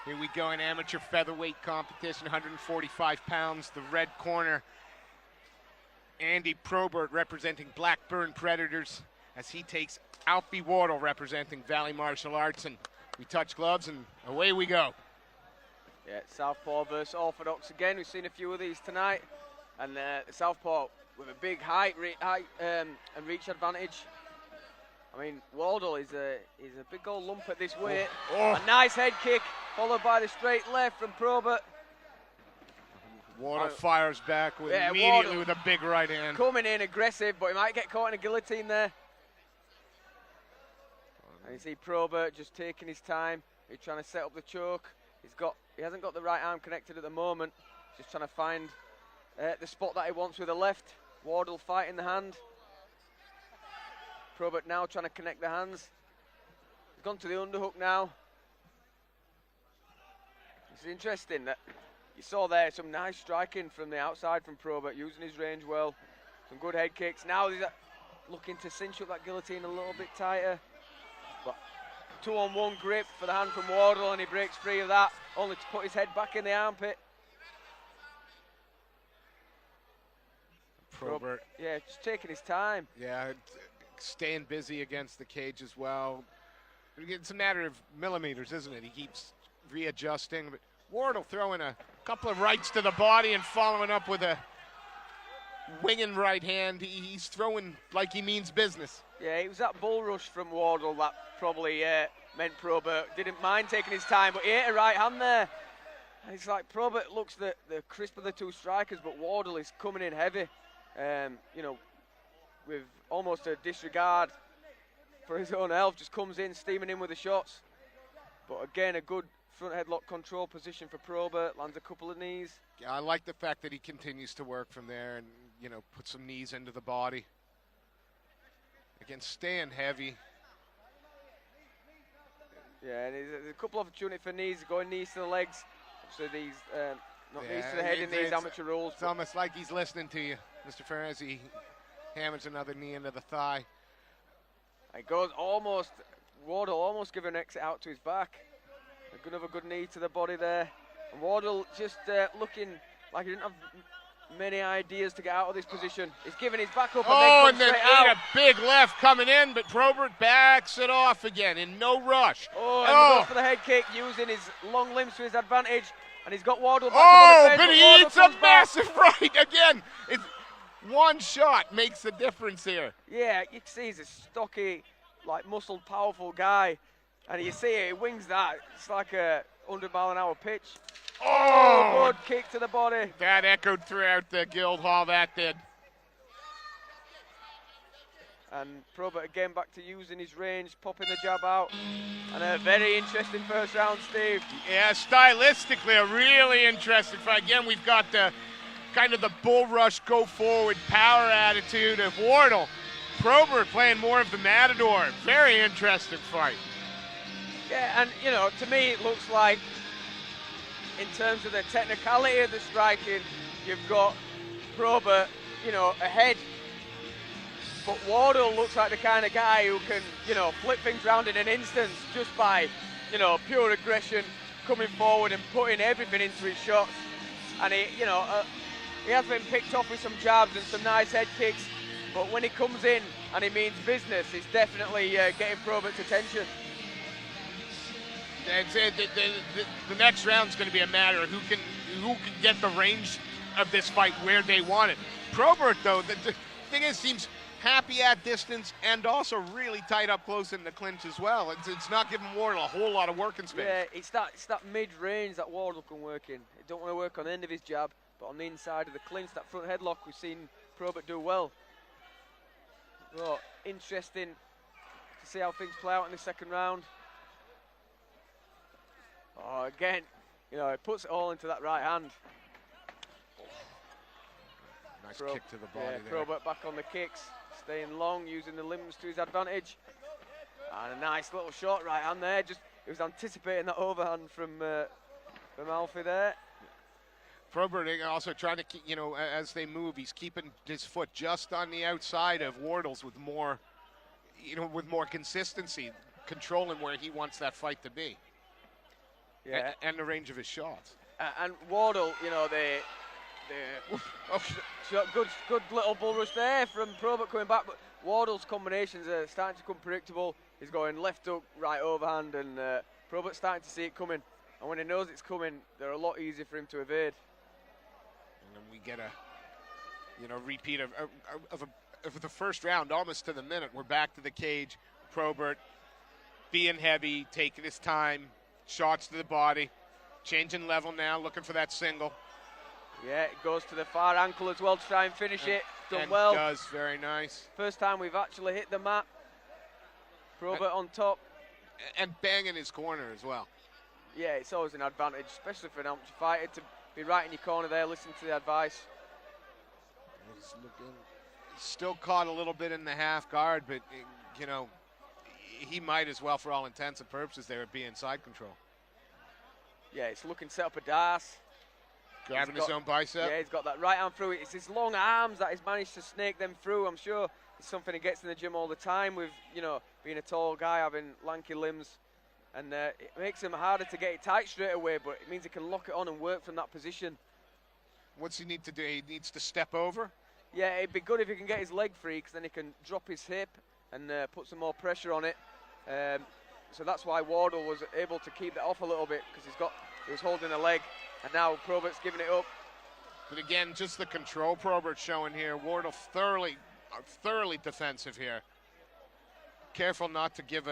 Here we go in amateur featherweight competition, 145 pounds. The red corner, Andy Probert representing Blackburn Predators as he takes Alfie Wardle representing Valley Martial Arts. And we touch gloves and away we go. Yeah, Southpaw versus Orthodox again. We've seen a few of these tonight. And Southpaw with a big height and reach advantage. I mean, Wardle is a big old lump at this weight. A nice head kick, followed by the straight left from Probert. Wardle fires back immediately with a big right hand. Coming in aggressive, but he might get caught in a guillotine there. And you see Probert just taking his time. He's trying to set up the choke. He hasn't got the right arm connected at the moment. Just trying to find the spot that he wants with the left. Wardle fighting the hand. Probert now trying to connect the hands. He's gone to the underhook now. It's interesting that you saw there some nice striking from the outside from Probert, using his range well. Some good head kicks. Now he's looking to cinch up that guillotine a little bit tighter. But 2-on-1 grip for the hand from Wardle, and he breaks free of that, only to put his head back in the armpit. Probert. Yeah, just taking his time. Yeah, staying busy against the cage as well. It's a matter of millimeters, isn't it? He keeps readjusting. But Wardle throwing a couple of rights to the body and following up with a winging right hand. He's throwing like he means business. Yeah, it was that bull rush from Wardle that probably meant Probert didn't mind taking his time, but he ate a right hand there. And it's like Probert looks the crisp of the two strikers, but Wardle is coming in heavy. You know, with almost a disregard for his own health, just comes in, steaming in with the shots. But again, a good front headlock control position for Probert, lands a couple of knees. Yeah, I like the fact that he continues to work from there and, you know, put some knees into the body. Again, staying heavy. Yeah, and there's a couple of opportunities for knees, going knees to the legs. So these, not knees to the head in these amateur rules. It's almost like he's listening to you, Mr. Ferris. He hammers another knee into the thigh. It goes almost, Wardle almost giving an exit out to his back. Another good knee to the body there. And Wardle just looking like he didn't have many ideas to get out of this position. He's giving his back up and then a big left coming in, but Probert backs it off again in no rush. And he goes for the head kick, using his long limbs to his advantage. And he's got Wardle back up on the fence, but he eats a massive right again. It's one shot makes the difference here. Yeah, you can see he's a stocky, like muscled, powerful guy. And you see it, he wings that. It's like a 100-mile-an-hour pitch. Good kick to the body. That echoed throughout the guild hall, that did. And Probert again back to using his range, popping the jab out. And a very interesting first round, Steve. Yeah, stylistically a really interesting fight. Again, we've got the kind of the bull rush, go forward power attitude of Wardle. Probert playing more of the matador. Very interesting fight. Yeah, and you know, to me it looks like, in terms of the technicality of the striking, you've got Probert, you know, ahead. But Wardle looks like the kind of guy who can, you know, flip things around in an instant just by, you know, pure aggression, coming forward and putting everything into his shots. And he, you know, he has been picked off with some jabs and some nice head kicks. But when he comes in and he means business, it's definitely getting Probert's attention. The next round is going to be a matter of who can get the range of this fight where they want it. Probert, though, the thing is, seems happy at distance and also really tight up close in the clinch as well. It's not giving Wardle a whole lot of working space. Yeah, it's that mid-range that Wardle can work in. He don't want to work on the end of his jab, but on the inside of the clinch, that front headlock we've seen Probert do well. Well, interesting to see how things play out in the second round. Oh, again, you know, he puts it all into that right hand. Nice kick to the body there. Probert back on the kicks, staying long, using the limbs to his advantage. And a nice little short right hand there. Just he was anticipating that overhand from Alfie there. Probert also trying to keep, you know, as they move, he's keeping his foot just on the outside of Wardle's with more, you know, with more consistency, controlling where he wants that fight to be. Yeah. And the range of his shots. And Wardle, you know, good little bull rush there from Probert coming back, but Wardle's combinations are starting to become predictable. He's going left hook, right overhand, and Probert's starting to see it coming. And when he knows it's coming, they're a lot easier for him to evade. And then we get a, repeat of the first round, almost to the minute. We're back to the cage. Probert being heavy, taking his time, shots to the body, changing level now, looking for that single. Yeah, it goes to the far ankle as well to try and finish it. Done and well. Does, very nice. First time we've actually hit the mat. Probert on top. And banging his corner as well. Yeah, it's always an advantage, especially for an amateur fighter, to be right in your corner there, listen to the advice. He's still caught a little bit in the half guard, but, he might as well, for all intents and purposes, there be in side control. Yeah, it's looking set up a darce. Grabbing his own bicep. Yeah, he's got that right hand through. It's his long arms that he's managed to snake them through. I'm sure it's something he gets in the gym all the time with, being a tall guy, having lanky limbs. And it makes him harder to get it tight straight away, but it means he can lock it on and work from that position. What's he need to do? He needs to step over? Yeah, it'd be good if he can get his leg free, because then he can drop his hip and put some more pressure on it. So that's why Wardle was able to keep that off a little bit, because he was holding a leg, and now Probert's giving it up. But again, just the control Probert's showing here. Wardle thoroughly defensive here. Careful not to give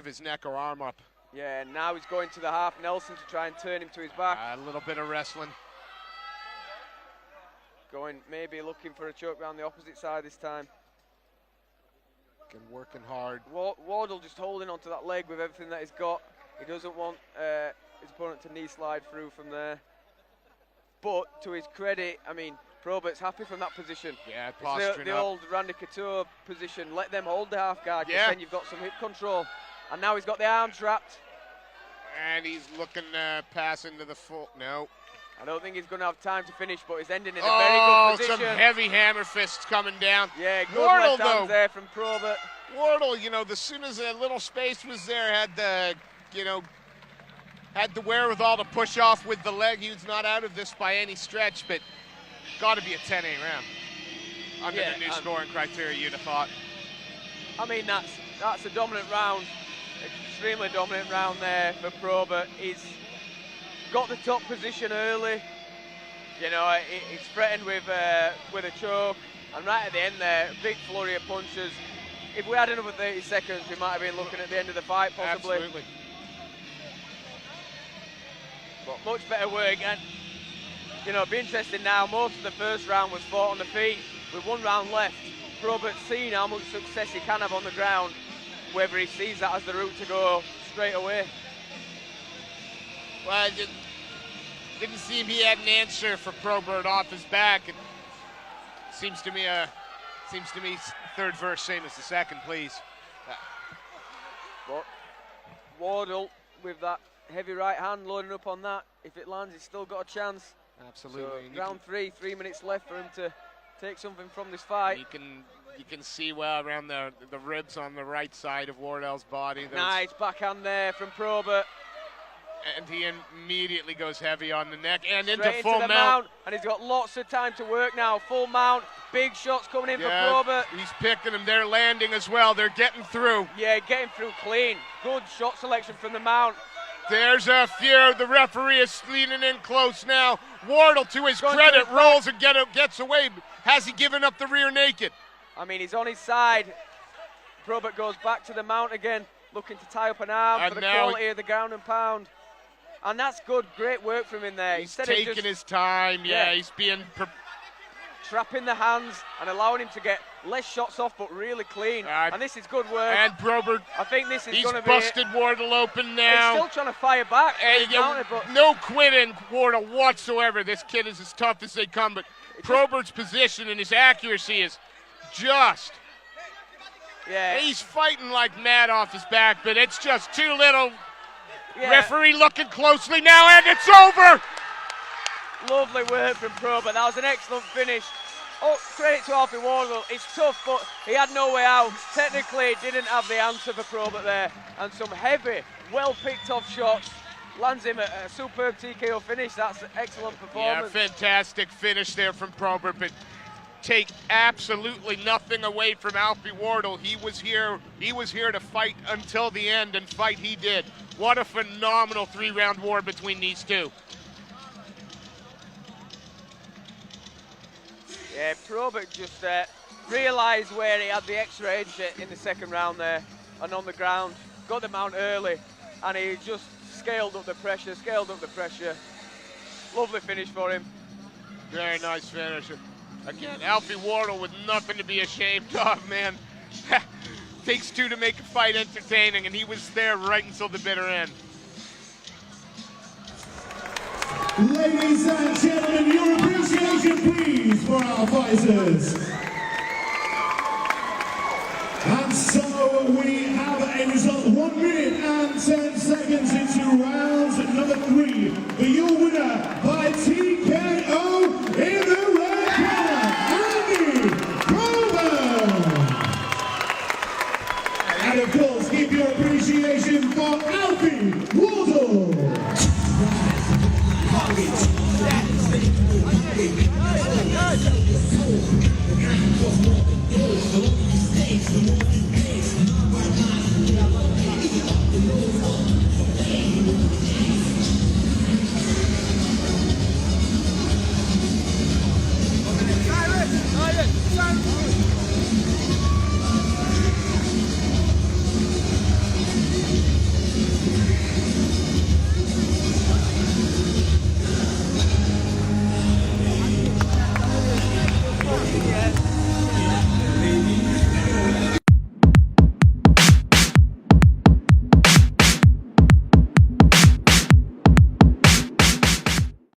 his neck or arm up. Yeah, and now he's going to the half Nelson to try and turn him to his back. A little bit of wrestling. Maybe looking for a choke round the opposite side this time. Working hard. Wardle just holding onto that leg with everything that he's got. He doesn't want his opponent to knee slide through from there. But to his credit, Probert's happy from that position. Yeah, posturing the up. old Randy Couture position. Let them hold the half guard, yeah. Then you've got some hip control. And now he's got the arms wrapped. And he's looking to pass into the full. No. I don't think he's going to have time to finish, but he's ending in a very good position. Some heavy hammer fists coming down. Yeah, good Wardle, left hand there from Probert. Wardle, as soon as a little space was there, had the wherewithal to push off with the leg. He was not out of this by any stretch, but got to be a 10-8 round under the new scoring criteria, you'd have thought. That's a dominant round, extremely dominant round there for Probert. He's got the top position early. He's threatened with a choke, and right at the end there, big flurry of punches. If we had another 30 seconds, we might have been looking at the end of the fight, possibly. Absolutely. But much better work, and it'll be interesting now. Most of the first round was fought on the feet. With one round left, Probert's seen how much success he can have on the ground, whether he sees that as the route to go straight away. Well, it didn't seem he had an answer for Probert off his back. It seems to me third verse, same as the second, please. But Wardle with that heavy right hand loading up on that. If it lands, he's still got a chance. Absolutely. So round 3 minutes left for him to take something from this fight. You can see well around the ribs on the right side of Wardle's body. Nice backhand there from Probert. And he immediately goes heavy on the neck and straight into full mount. And he's got lots of time to work now. Full mount, big shots coming in for Probert. He's picking them. They're landing as well. They're getting through. Yeah, getting through clean. Good shot selection from the mount. There's a fear. The referee is leaning in close now. Wardle, to his credit, rolls and gets away. Has he given up the rear naked? He's on his side. Probert goes back to the mount again, looking to tie up an arm for the quality of the ground and pound. And that's good, great work from him there. He's taking his time, he's being... trapping the hands and allowing him to get less shots off, but really clean. And this is good work. And Probert, I think this is going to be... He's busted Wardle open now. He's still trying to fire back. No quitting Wardle whatsoever. This kid is as tough as they come, but Probert's position and his accuracy is just... Yeah. He's fighting like mad off his back, but it's just too little... Yeah. Referee looking closely now, and it's over! Lovely work from Probert. That was an excellent finish. Oh, credit to Alfie Wardle. It's tough, but he had no way out. Technically, didn't have the answer for Probert there. And some heavy, well-picked off shots lands him a superb TKO finish. That's an excellent performance. Yeah, fantastic finish there from Probert, but take absolutely nothing away from Alfie Wardle. He was here to fight until the end, and fight he did. What a phenomenal 3-round war between these two. Yeah, Probert just realised where he had the extra edge in the second round there, and on the ground, got the mount early, and he just scaled up the pressure. Lovely finish for him. Very nice finish. Again, Alfie Wardle with nothing to be ashamed of, man. Takes two to make a fight entertaining, and he was there right until the bitter end. Ladies and gentlemen, your appreciation, please, for our fighters. And so we have a result 1 minute and 10 seconds into round